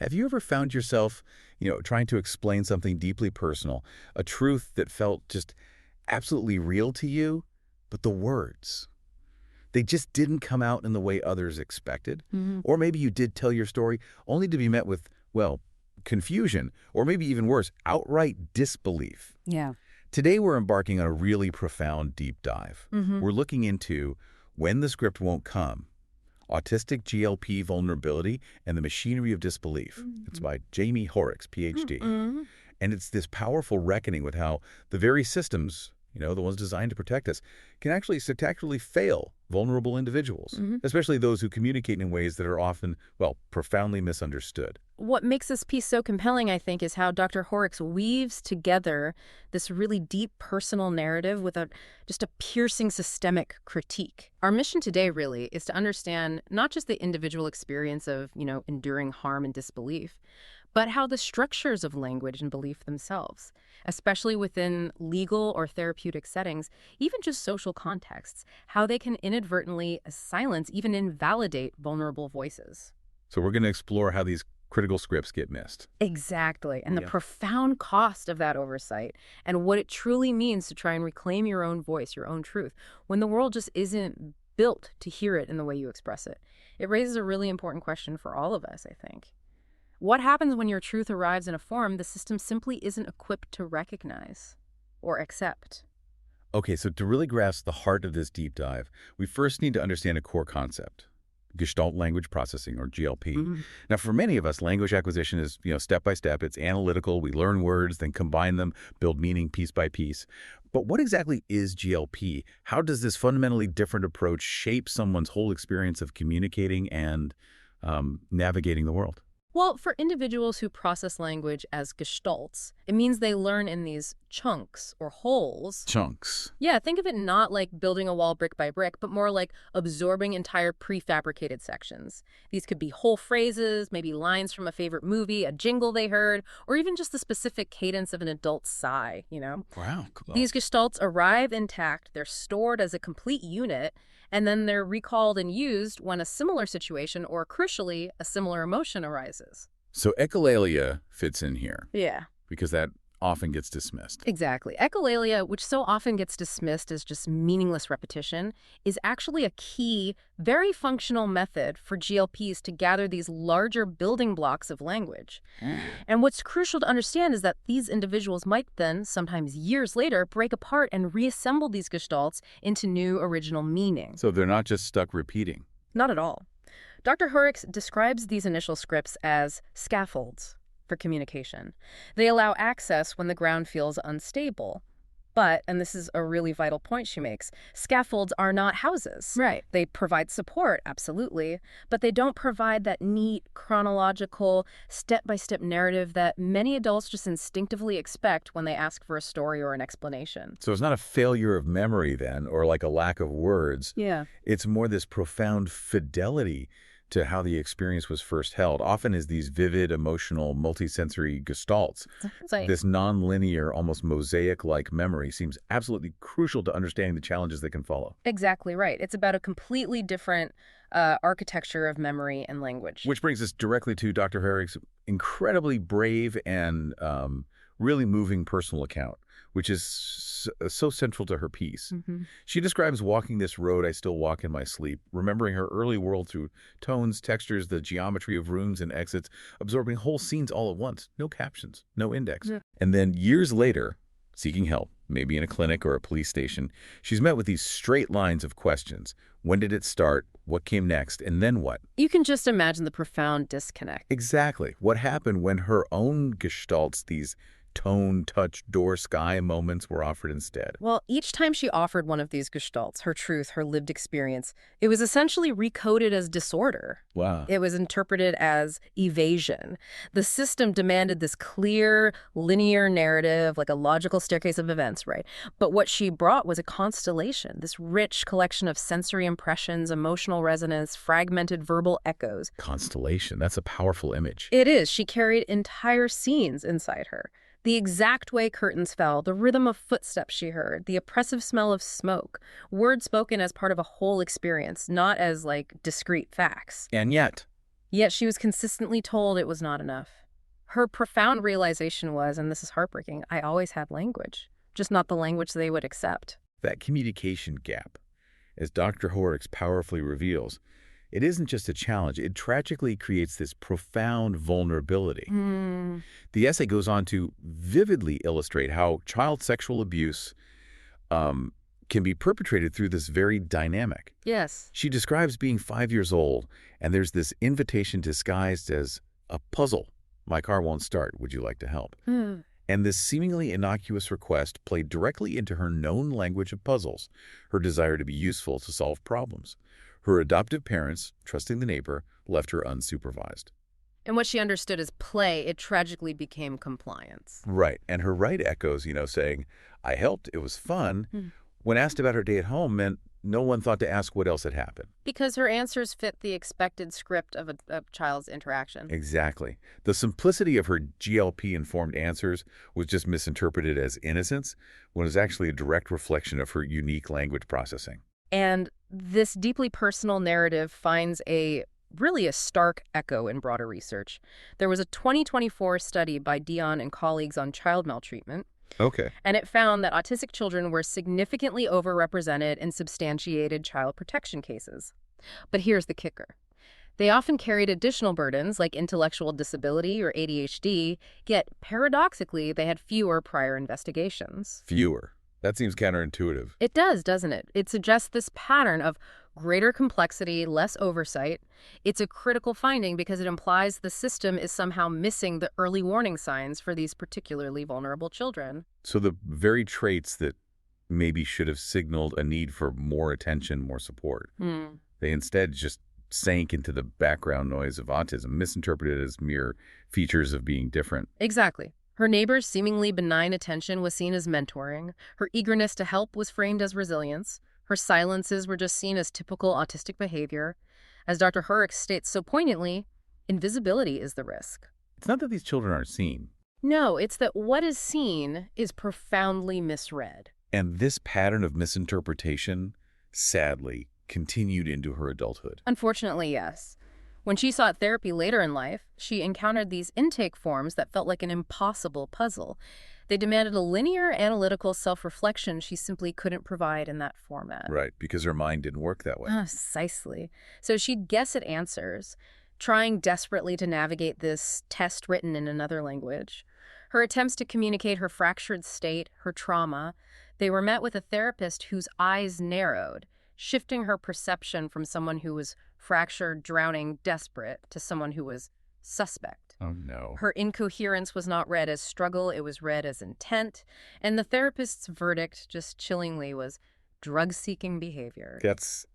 Have you ever found yourself, trying to explain something deeply personal, a truth that felt just absolutely real to you, but the words, they just didn't come out in the way others expected? Or maybe you did tell your story only to be met with, well, confusion, or maybe even worse, outright disbelief. Yeah. Today, we're embarking on a really profound deep dive. We're looking into When the Script Won't Come, Autistic GLP Vulnerability and the Machinery of Disbelief. It's by Jaime Hoerricks, PhD. And it's this powerful reckoning with how the very systems, the ones designed to protect us, can actually spectacularly fail vulnerable individuals, especially those who communicate in ways that are often, well, profoundly misunderstood. What makes this piece so compelling, I think, is how Dr. Hoerricks weaves together this really deep personal narrative with just a piercing systemic critique. Our mission today, really, is to understand not just the individual experience of, enduring harm and disbelief, but how the structures of language and belief themselves, especially within legal or therapeutic settings, even just social contexts, how they can inadvertently silence, even invalidate vulnerable voices. So we're going to explore how these critical scripts get missed. Exactly. And the profound cost of that oversight and what it truly means to try and reclaim your own voice, your own truth, when the world just isn't built to hear it in the way you express it. It raises a really important question for all of us, I think. What happens when your truth arrives in a form the system simply isn't equipped to recognize or accept? Okay, so to really grasp the heart of this deep dive, we first need to understand a core concept. Gestalt Language Processing, or GLP. Now, for many of us, language acquisition is, step by step. It's analytical. We learn words, then combine them, build meaning piece by piece. But what exactly is GLP? How does this fundamentally different approach shape someone's whole experience of communicating and navigating the world? Well, for individuals who process language as gestalts, it means they learn in these chunks or wholes. Chunks. Yeah, think of it not like building a wall brick by brick, but more like absorbing entire prefabricated sections. These could be whole phrases, maybe lines from a favorite movie, a jingle they heard, or even just the specific cadence of an adult sigh, Wow, cool. These gestalts arrive intact, they're stored as a complete unit, and then they're recalled and used when a similar situation or, crucially, a similar emotion arises. So echolalia fits in here. Yeah. Because that often gets dismissed. Exactly. Echolalia, which so often gets dismissed as just meaningless repetition, is actually a key, very functional method for GLPs to gather these larger building blocks of language. And what's crucial to understand is that these individuals might then, sometimes years later, break apart and reassemble these gestalts into new original meaning. So they're not just stuck repeating. Not at all. Dr. Hoerricks describes these initial scripts as scaffolds for communication. They allow access when the ground feels unstable. But, and this is a really vital point she makes, scaffolds are not houses. Right. They provide support, absolutely, but they don't provide that neat, chronological, step-by-step narrative that many adults just instinctively expect when they ask for a story or an explanation. So it's not a failure of memory then, or like a lack of words. Yeah. It's more this profound fidelity to how the experience was first held, often as these vivid, emotional, multisensory gestalts. Right. This nonlinear, almost mosaic-like memory seems absolutely crucial to understanding the challenges that can follow. Exactly right. It's about a completely different architecture of memory and language. Which brings us directly to Dr. Hoerricks' incredibly brave and really moving personal account, which is so central to her piece. She describes walking this road I still walk in my sleep, remembering her early world through tones, textures, the geometry of rooms and exits, absorbing whole scenes all at once, no captions, no index. And then years later, seeking help, maybe in a clinic or a police station, she's met with these straight lines of questions. When did it start? What came next? And then what? You can just imagine the profound disconnect. Exactly. What happened when her own gestalts, these tone, touch, door, sky moments were offered instead? Well, each time she offered one of these gestalts, her truth, her lived experience, it was essentially recoded as disorder. Wow. It was interpreted as evasion. The system demanded this clear, linear narrative, like a logical staircase of events, right? But what she brought was a constellation, this rich collection of sensory impressions, emotional resonance, fragmented verbal echoes. Constellation. That's a powerful image. It is. She carried entire scenes inside her. The exact way curtains fell, the rhythm of footsteps she heard, the oppressive smell of smoke, words spoken as part of a whole experience, not as, discrete facts. And yet, Yet she was consistently told it was not enough. Her profound realization was, and this is heartbreaking, I always had language, just not the language they would accept. That communication gap, as Dr. Hoerricks powerfully reveals, it isn't just a challenge. It tragically creates this profound vulnerability. The essay goes on to vividly illustrate how child sexual abuse can be perpetrated through this very dynamic. Yes. She describes being 5 years old, and there's this invitation disguised as a puzzle. My car won't start. Would you like to help? And this seemingly innocuous request played directly into her known language of puzzles, her desire to be useful to solve problems. Her adoptive parents, trusting the neighbor, left her unsupervised. And what she understood as play, it tragically became compliance. Right. And her right echoes, saying, I helped, it was fun, when asked about her day at home meant no one thought to ask what else had happened. Because her answers fit the expected script of a child's interaction. Exactly. The simplicity of her GLP-informed answers was just misinterpreted as innocence, when it was actually a direct reflection of her unique language processing. And this deeply personal narrative finds really a stark echo in broader research. There was a 2024 study by Dion and colleagues on child maltreatment. Okay. And it found that autistic children were significantly overrepresented in substantiated child protection cases. But here's the kicker. They often carried additional burdens like intellectual disability or ADHD, yet paradoxically, they had fewer prior investigations. Fewer. That seems counterintuitive. It does, doesn't it? It suggests this pattern of greater complexity, less oversight. It's a critical finding because it implies the system is somehow missing the early warning signs for these particularly vulnerable children. So the very traits that maybe should have signaled a need for more attention, more support, they instead just sank into the background noise of autism, misinterpreted as mere features of being different. Exactly. Her neighbor's seemingly benign attention was seen as mentoring. Her eagerness to help was framed as resilience. Her silences were just seen as typical autistic behavior. As Dr. Hoerricks states so poignantly, invisibility is the risk. It's not that these children aren't seen. No, it's that what is seen is profoundly misread. And this pattern of misinterpretation, sadly, continued into her adulthood. Unfortunately, yes. When she sought therapy later in life, she encountered these intake forms that felt like an impossible puzzle. They demanded a linear, analytical self-reflection she simply couldn't provide in that format. Right, because her mind didn't work that way. Precisely. So she'd guess at answers, trying desperately to navigate this test written in another language. Her attempts to communicate her fractured state, her trauma, they were met with a therapist whose eyes narrowed, shifting her perception from someone who was fractured, drowning, desperate, to someone who was suspect. Oh, no. Her incoherence was not read as struggle, it was read as intent, and the therapist's verdict, just chillingly, was drug-seeking behavior. That's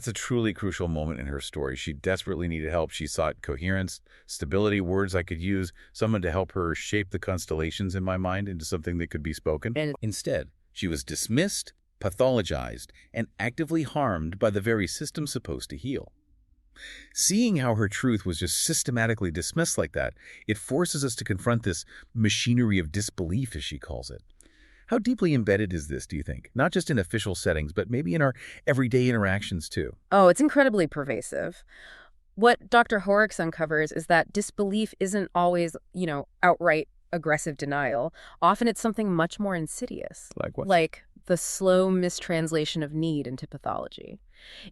a truly crucial moment in her story. She desperately needed help. She sought coherence, stability, words I could use, someone to help her shape the constellations in my mind into something that could be spoken. And instead, she was dismissed, pathologized, and actively harmed by the very system supposed to heal. Seeing how her truth was just systematically dismissed like that, it forces us to confront this machinery of disbelief, as she calls it. How deeply embedded is this, do you think? Not just in official settings, but maybe in our everyday interactions, too. Oh, it's incredibly pervasive. What Dr. Hoerricks uncovers is that disbelief isn't always, outright aggressive denial. Often it's something much more insidious. Like what? Like the slow mistranslation of need into pathology.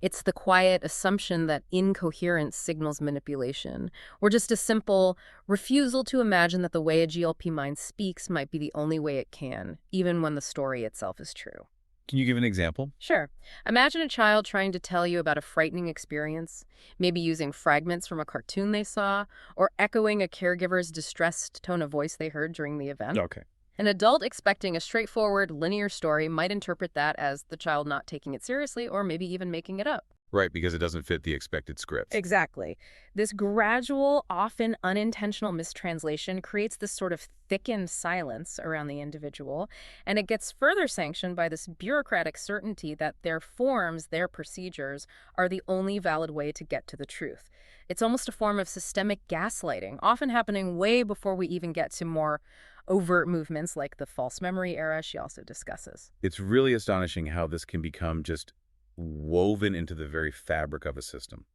It's the quiet assumption that incoherence signals manipulation, or just a simple refusal to imagine that the way a GLP mind speaks might be the only way it can, even when the story itself is true. Can you give an example? Sure. Imagine a child trying to tell you about a frightening experience, maybe using fragments from a cartoon they saw, or echoing a caregiver's distressed tone of voice they heard during the event. Okay. An adult expecting a straightforward, linear story might interpret that as the child not taking it seriously or maybe even making it up. Right, because it doesn't fit the expected script. Exactly. This gradual, often unintentional mistranslation creates this sort of thickened silence around the individual, and it gets further sanctioned by this bureaucratic certainty that their forms, their procedures, are the only valid way to get to the truth. It's almost a form of systemic gaslighting, often happening way before we even get to more overt movements like the false memory era she also discusses. It's really astonishing how this can become just woven into the very fabric of a system.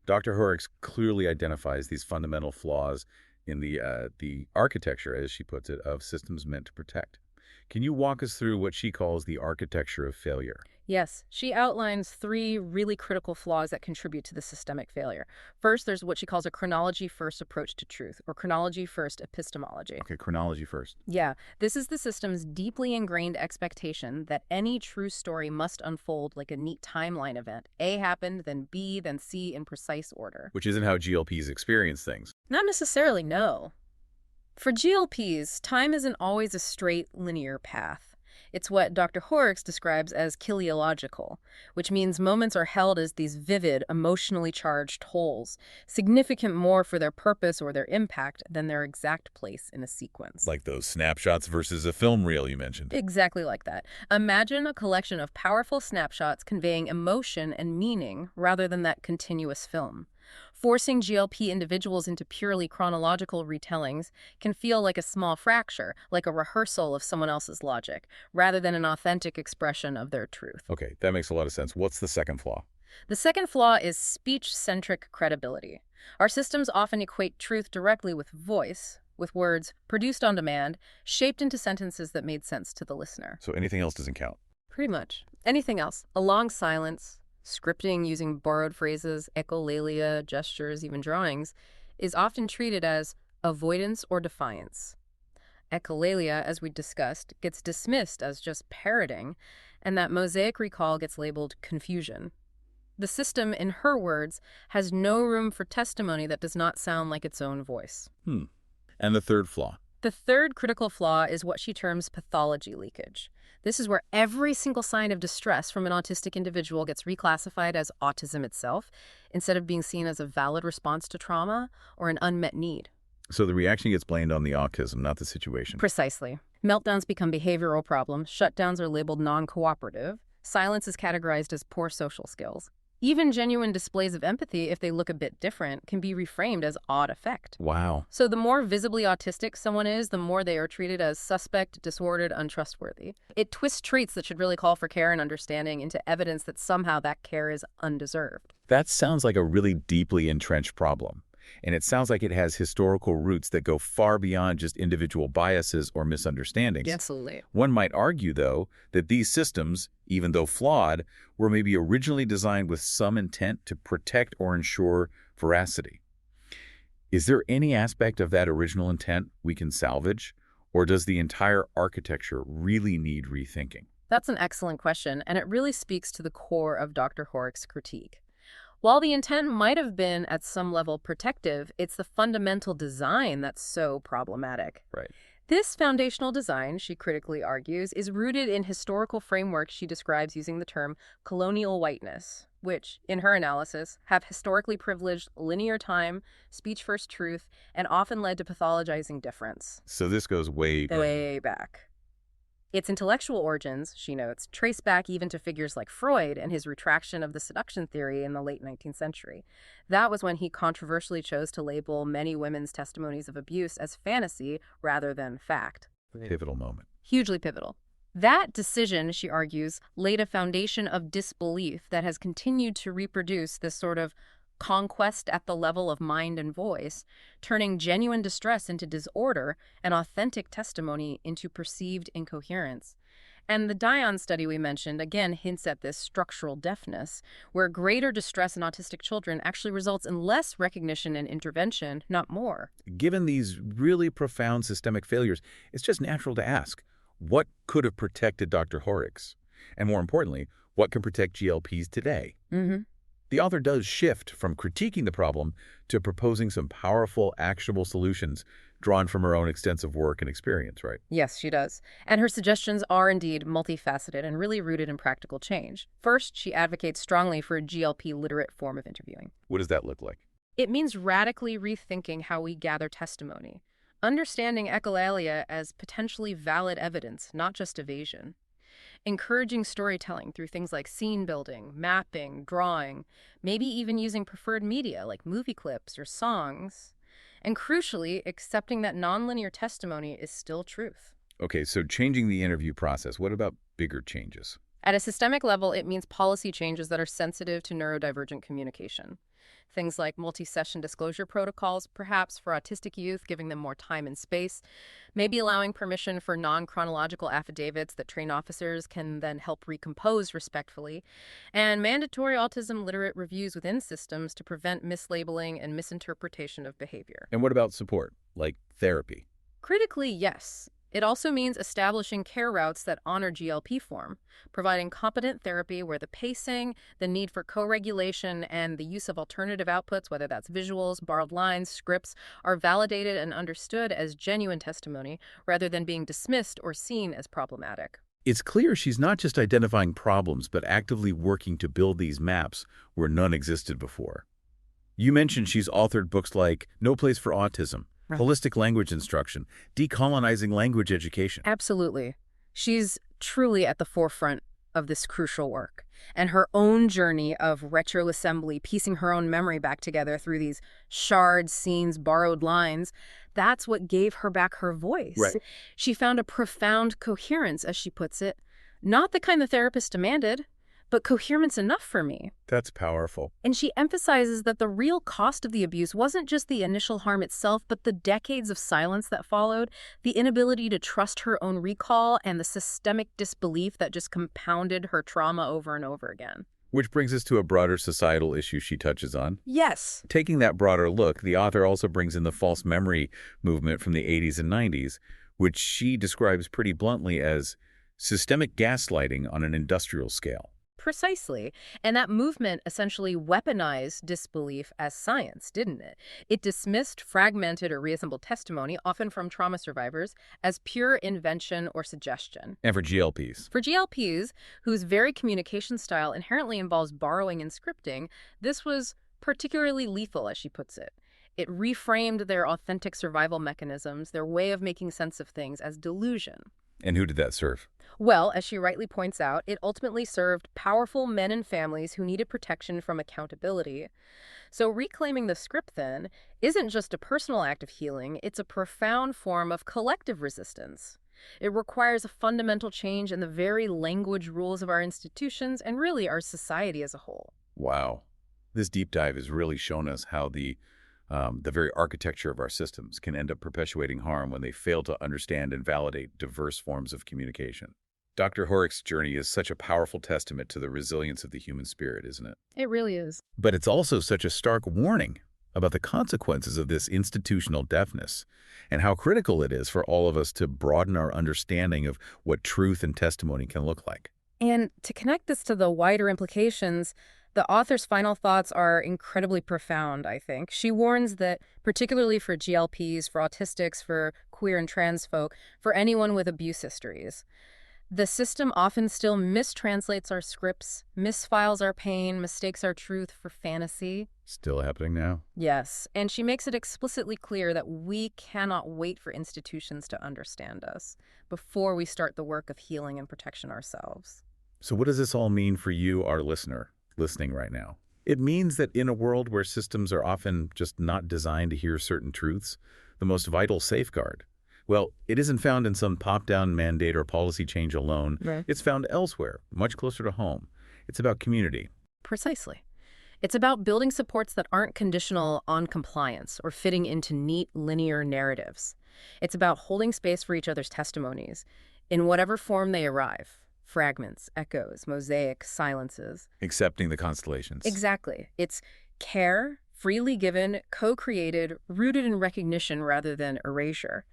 Dr. Hoerricks clearly identifies these fundamental flaws in the architecture, as she puts it, of systems meant to protect. Can you walk us through what she calls the architecture of failure? Yes, she outlines three really critical flaws that contribute to the systemic failure. First, there's what she calls a chronology-first approach to truth, or chronology-first epistemology. Okay, chronology first. Yeah, this is the system's deeply ingrained expectation that any true story must unfold like a neat timeline event. A happened, then B, then C in precise order. Which isn't how GLPs experience things. Not necessarily, no. For GLPs, time isn't always a straight, linear path. It's what Dr. Hoerricks describes as teleological, which means moments are held as these vivid, emotionally charged wholes, significant more for their purpose or their impact than their exact place in a sequence. Like those snapshots versus a film reel you mentioned. Exactly like that. Imagine a collection of powerful snapshots conveying emotion and meaning rather than that continuous film. Forcing GLP individuals into purely chronological retellings can feel like a small fracture, like a rehearsal of someone else's logic, rather than an authentic expression of their truth. Okay, that makes a lot of sense. What's the second flaw? The second flaw is speech-centric credibility. Our systems often equate truth directly with voice, with words produced on demand, shaped into sentences that made sense to the listener. So anything else doesn't count? Pretty much. Anything else, a long silence, scripting using borrowed phrases, echolalia, gestures, even drawings, is often treated as avoidance or defiance. Echolalia, as we discussed, gets dismissed as just parroting, and that mosaic recall gets labeled confusion. The system, in her words, has no room for testimony that does not sound like its own voice. And the third flaw? The third critical flaw is what she terms pathology leakage. This is where every single sign of distress from an autistic individual gets reclassified as autism itself, instead of being seen as a valid response to trauma or an unmet need. So the reaction gets blamed on the autism, not the situation. Precisely. Meltdowns become behavioral problems, shutdowns are labeled non-cooperative, silence is categorized as poor social skills. Even genuine displays of empathy, if they look a bit different, can be reframed as odd effect. Wow. So the more visibly autistic someone is, the more they are treated as suspect, disordered, untrustworthy. It twists traits that should really call for care and understanding into evidence that somehow that care is undeserved. That sounds like a really deeply entrenched problem. And it sounds like it has historical roots that go far beyond just individual biases or misunderstandings. Absolutely. One might argue, though, that these systems, even though flawed, were maybe originally designed with some intent to protect or ensure veracity. Is there any aspect of that original intent we can salvage, or does the entire architecture really need rethinking? That's an excellent question, and it really speaks to the core of Dr. Hoerricks' critique. While the intent might have been at some level protective, it's the fundamental design that's so problematic. Right. This foundational design, she critically argues, is rooted in historical frameworks she describes using the term colonial whiteness, which, in her analysis, have historically privileged linear time, speech-first truth, and often led to pathologizing difference. So this goes way back. Its intellectual origins, she notes, trace back even to figures like Freud and his retraction of the seduction theory in the late 19th century. That was when he controversially chose to label many women's testimonies of abuse as fantasy rather than fact. Pivotal moment. Hugely pivotal. That decision, she argues, laid a foundation of disbelief that has continued to reproduce this sort of conquest at the level of mind and voice, turning genuine distress into disorder and authentic testimony into perceived incoherence. And the Dion study we mentioned, again, hints at this structural deafness, where greater distress in autistic children actually results in less recognition and intervention, not more. Given these really profound systemic failures, it's just natural to ask, what could have protected Dr. Hoerricks? And more importantly, what can protect GLPs today? The author does shift from critiquing the problem to proposing some powerful, actionable solutions drawn from her own extensive work and experience, right? Yes, she does. And her suggestions are indeed multifaceted and really rooted in practical change. First, she advocates strongly for a GLP-literate form of interviewing. What does that look like? It means radically rethinking how we gather testimony, understanding echolalia as potentially valid evidence, not just evasion. Encouraging storytelling through things like scene building, mapping, drawing, maybe even using preferred media like movie clips or songs. And crucially, accepting that nonlinear testimony is still truth. Okay, so changing the interview process. What about bigger changes? At a systemic level, it means policy changes that are sensitive to neurodivergent communication. Things like multi-session disclosure protocols, perhaps for autistic youth, giving them more time and space, maybe allowing permission for non-chronological affidavits that trained officers can then help recompose respectfully, and mandatory autism-literate reviews within systems to prevent mislabeling and misinterpretation of behavior. And what about support, like therapy? Critically, yes. It also means establishing care routes that honor GLP form, providing competent therapy where the pacing, the need for co-regulation, and the use of alternative outputs, whether that's visuals, borrowed lines, scripts, are validated and understood as genuine testimony rather than being dismissed or seen as problematic. It's clear she's not just identifying problems, but actively working to build these maps where none existed before. You mentioned she's authored books like No Place for Autism, Right. Holistic Language Instruction, Decolonizing Language Education. Absolutely. She's truly at the forefront of this crucial work. And her own journey of retroassembly, piecing her own memory back together through these shards, scenes, borrowed lines, that's what gave her back her voice. Right. She found a profound coherence, as she puts it, not the kind the therapist demanded, but coherence enough for me. That's powerful. And she emphasizes that the real cost of the abuse wasn't just the initial harm itself, but the decades of silence that followed, the inability to trust her own recall, and the systemic disbelief that just compounded her trauma over and over again. Which brings us to a broader societal issue she touches on. Yes. Taking that broader look, the author also brings in the false memory movement from the 80s and 90s, which she describes pretty bluntly as systemic gaslighting on an industrial scale. Precisely. And that movement essentially weaponized disbelief as science, didn't it? It dismissed fragmented or reasonable testimony, often from trauma survivors, as pure invention or suggestion. And for GLPs. For GLPs, whose very communication style inherently involves borrowing and scripting, this was particularly lethal, as she puts it. It reframed their authentic survival mechanisms, their way of making sense of things, as delusion. And who did that serve? Well, as she rightly points out, it ultimately served powerful men and families who needed protection from accountability. So reclaiming the script, then, isn't just a personal act of healing, it's a profound form of collective resistance. It requires a fundamental change in the very language rules of our institutions and really our society as a whole. Wow. This deep dive has really shown us how the very architecture of our systems can end up perpetuating harm when they fail to understand and validate diverse forms of communication. Dr. Hoerricks' journey is such a powerful testament to the resilience of the human spirit, isn't it? It really is. But it's also such a stark warning about the consequences of this institutional deafness and how critical it is for all of us to broaden our understanding of what truth and testimony can look like. And to connect this to the wider implications, the author's final thoughts are incredibly profound, I think. She warns that, particularly for GLPs, for autistics, for queer and trans folk, for anyone with abuse histories, the system often still mistranslates our scripts, misfiles our pain, mistakes our truth for fantasy. Still happening now? Yes, and she makes it explicitly clear that we cannot wait for institutions to understand us before we start the work of healing and protection ourselves. So what does this all mean for you, our listener, listening right now? It means that in a world where systems are often just not designed to hear certain truths, the most vital safeguard, well, it isn't found in some top-down mandate or policy change alone. Right. It's found elsewhere, much closer to home. It's about community. Precisely. It's about building supports that aren't conditional on compliance or fitting into neat, linear narratives. It's about holding space for each other's testimonies, in whatever form they arrive. Fragments, echoes, mosaics, silences. Accepting the constellations. Exactly. It's care, freely given, co-created, rooted in recognition rather than erasure.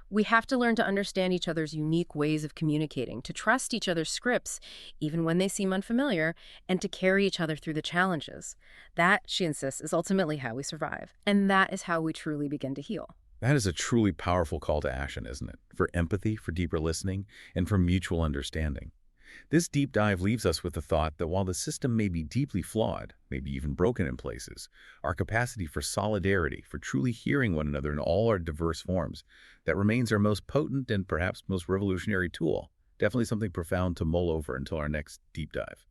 We have to learn to understand each other's unique ways of communicating, to trust each other's scripts, even when they seem unfamiliar, and to carry each other through the challenges. That, she insists, is ultimately how we survive. And that is how we truly begin to heal. That is a truly powerful call to action, isn't it? For empathy, for deeper listening, and for mutual understanding. This deep dive leaves us with the thought that while the system may be deeply flawed, maybe even broken in places, our capacity for solidarity, for truly hearing one another in all our diverse forms, that remains our most potent and perhaps most revolutionary tool. Definitely something profound to mull over until our next deep dive.